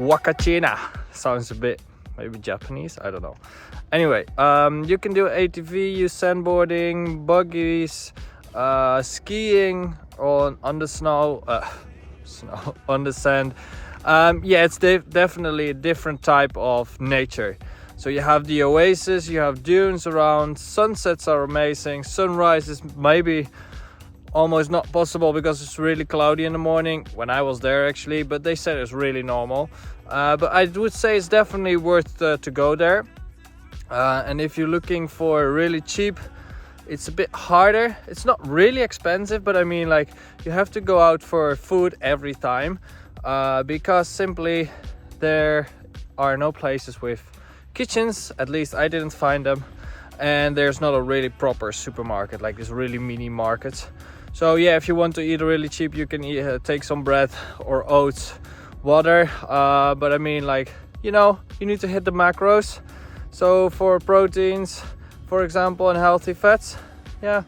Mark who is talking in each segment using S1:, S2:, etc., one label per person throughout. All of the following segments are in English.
S1: Huacachina. Sounds a bit maybe Japanese, I don't know. Anyway, you can do ATV, use sandboarding, buggies, skiing on the snow, on the sand. Yeah, it's definitely a different type of nature. So you have the oasis, you have dunes around, sunsets are amazing, sunrise is maybe almost not possible because it's really cloudy in the morning when I was there actually, but they said it's really normal. But I would say it's definitely worth to go there. And if you're looking for really cheap, it's a bit harder. It's not really expensive, but I mean, like, you have to go out for food every time because simply there are no places with kitchens. At least I didn't find them, and there's not a really proper supermarket, like this really mini market. So yeah, if you want to eat really cheap, you can take some bread or oats, water, but I mean, like, you know, you need to hit the macros. So for proteins, for example, and healthy fats, yeah,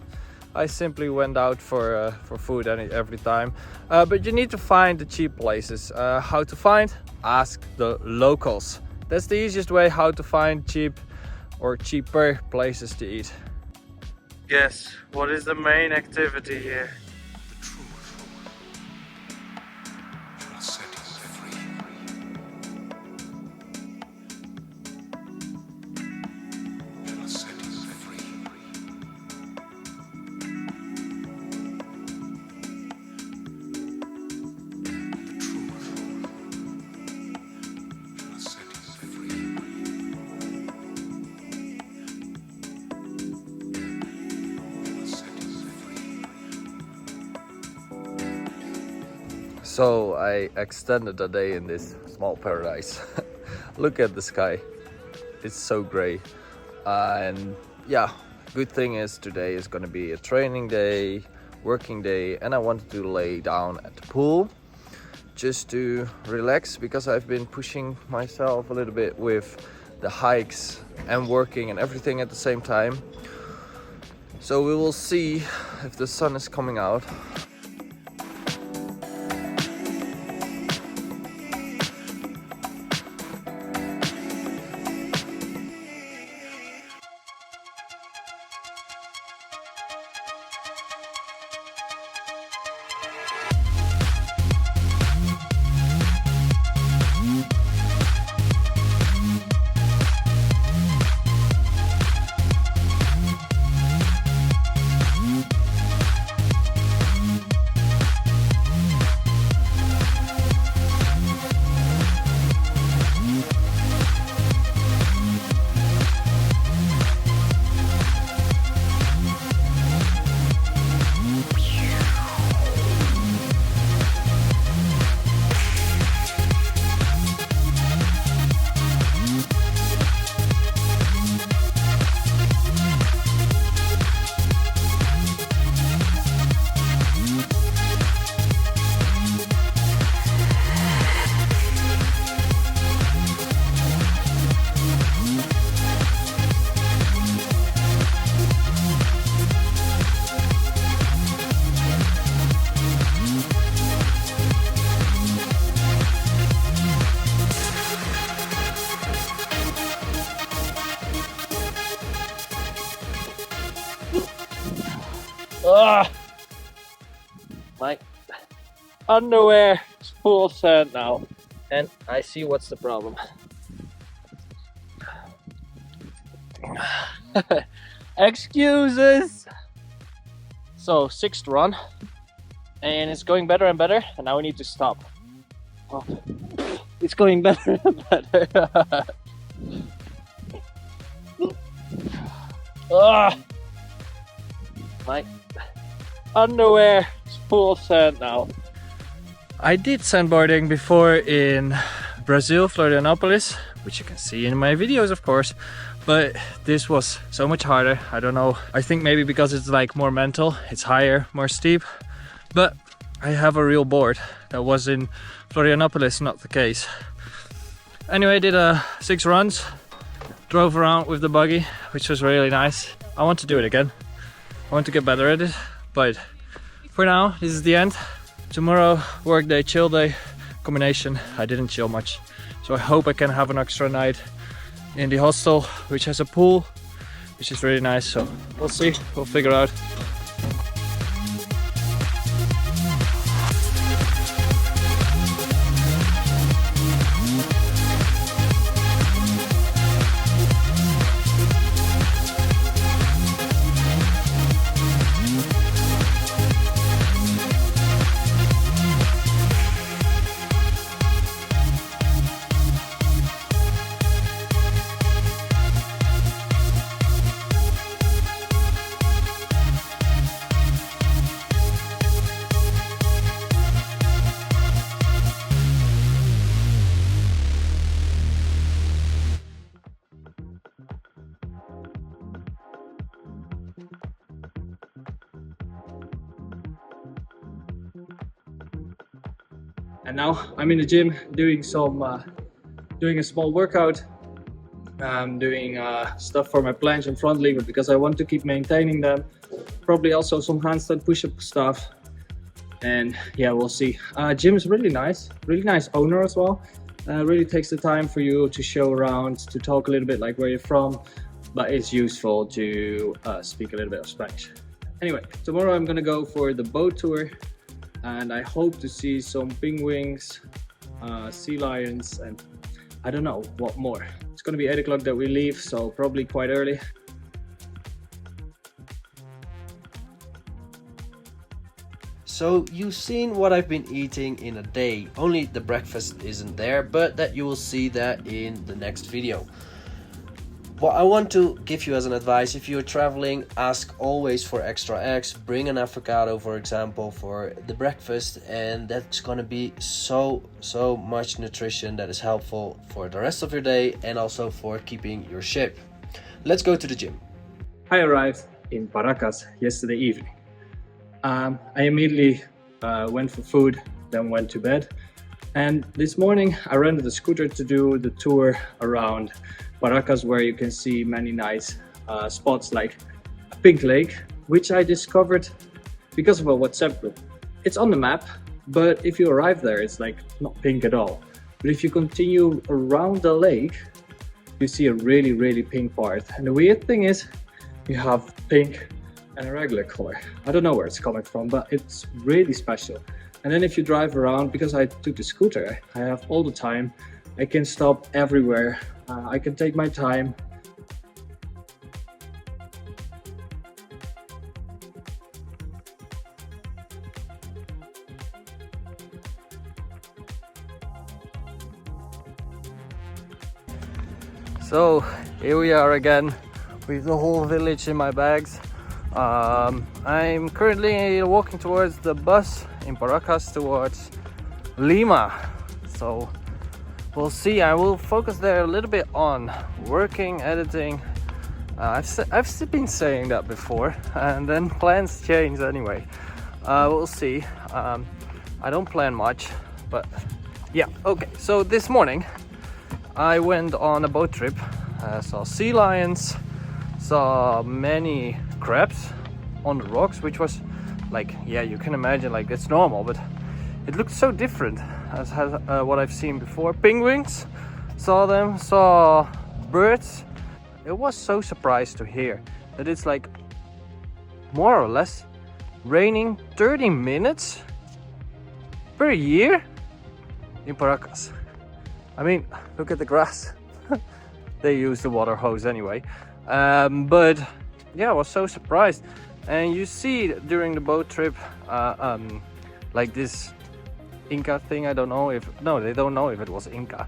S1: I simply went out for food every time. But you need to find the cheap places. How to find? Ask the locals. That's the easiest way how to find cheap or cheaper places to eat. Guess what is the main activity here?
S2: The truth shall set you free. Shall set you free. The truth shall set you free.
S1: So I extended the day in this small paradise. Look at the sky, it's so gray. And yeah, good thing is today is gonna be a training day, working day, and I wanted to lay down at the pool just to relax because I've been pushing myself a little bit with the hikes and working and everything at the same time. So we will see if the sun is coming out. My underwear is full of sand now, and I see what's the problem. Excuses! So, 6th run, and it's going better and better, and now we need to stop. Oh, it's going better and better. My underwear is full of sand now. I did sandboarding before in Brazil, Florianopolis, which you can see in my videos, of course, but this was so much harder. I don't know, I think maybe because it's like more mental, it's higher, more steep, but I have a real board. That was in Florianopolis, not the case. Anyway, I did 6 runs, drove around with the buggy, which was really nice. I want to do it again. I want to get better at it, but for now, this is the end. Tomorrow, work day, chill day, combination. I didn't chill much, so I hope I can have an extra night in the hostel, which has a pool, which is really nice. So we'll see, we'll figure out. And now I'm in the gym doing a small workout. I'm doing stuff for my planche and front lever because I want to keep maintaining them. Probably also some handstand push-up stuff. And yeah, we'll see. Gym is really nice owner as well. Really takes the time for you to show around, to talk a little bit like where you're from, but it's useful to speak a little bit of Spanish. Anyway, tomorrow I'm gonna go for the boat tour, and I hope to see some penguins, sea lions, and I don't know what more. It's gonna be 8 o'clock that we leave, so probably quite early.
S3: So you've seen what I've been eating in a day, only the breakfast isn't there, but that you will see that in the next video. What I want to give you as an advice, if you're traveling, ask always for extra eggs, bring an avocado for example for the breakfast, and that's gonna be so much nutrition that is helpful for the rest of your day and also for keeping your shape. Let's go to the gym.
S1: I arrived in Paracas yesterday evening. I immediately went for food, then went to bed. And this morning I rented a scooter to do the tour around Paracas, where you can see many nice spots like a pink lake, which I discovered because of a WhatsApp group. It's on the map, but if you arrive there, it's like not pink at all. But if you continue around the lake, you see a really pink part. And the weird thing is, you have pink and a regular color. I don't know where it's coming from, but it's really special. And then if you drive around, because I took the scooter, I have all the time. I can stop everywhere. I can take my time. So here we are again with the whole village in my bags. I'm currently walking towards the bus in Paracas towards Lima. So we'll see. I will focus there a little bit on working, editing. I've been saying that before, and then plans change anyway. We'll see. I don't plan much, but yeah. Okay, so this morning I went on a boat trip. Saw sea lions, saw many crabs on the rocks, which was like, yeah, you can imagine like it's normal, but it looked so different as what I've seen before. Penguins, saw them, saw birds. It was so surprised to hear that it's like more or less raining 30 minutes per year in Paracas. I mean, look at the grass. They use the water hose anyway. But yeah, I was so surprised. And you see during the boat trip, like this Inca thing. I don't know if, no, they don't know if it was Inca,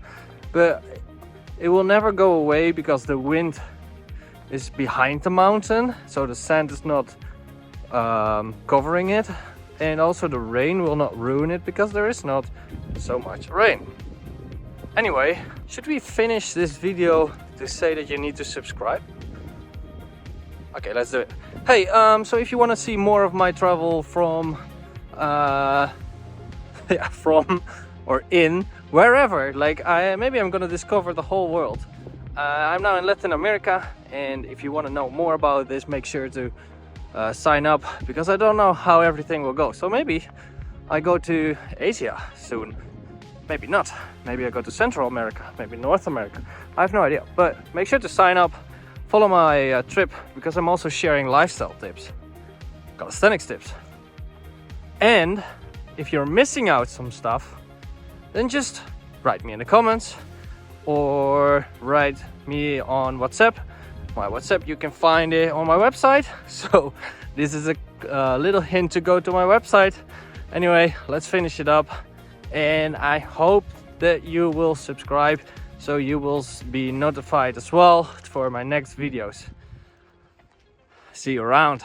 S1: but it will never go away because the wind is behind the mountain, so the sand is not covering it, and also the rain will not ruin it because there is not so much rain. Anyway, should we finish this video to say that you need to subscribe? Okay, let's do it. Hey, so if you want to see more of my travel from yeah, from or in wherever, like maybe I'm gonna discover the whole world. I'm now in Latin America, and if you want to know more about this, make sure to sign up, because I don't know how everything will go. So maybe I go to Asia soon. maybe not. Maybe I go to Central America, maybe North America. I have no idea. But make sure to sign up, follow my trip, because I'm also sharing lifestyle tips, calisthenics tips. And if you're missing out some stuff, then just write me in the comments or write me on WhatsApp. My WhatsApp, you can find it on my website. So this is a little hint to go to my website. Anyway, let's finish it up. And I hope that you will subscribe so you will be notified as well for my next videos. See you around.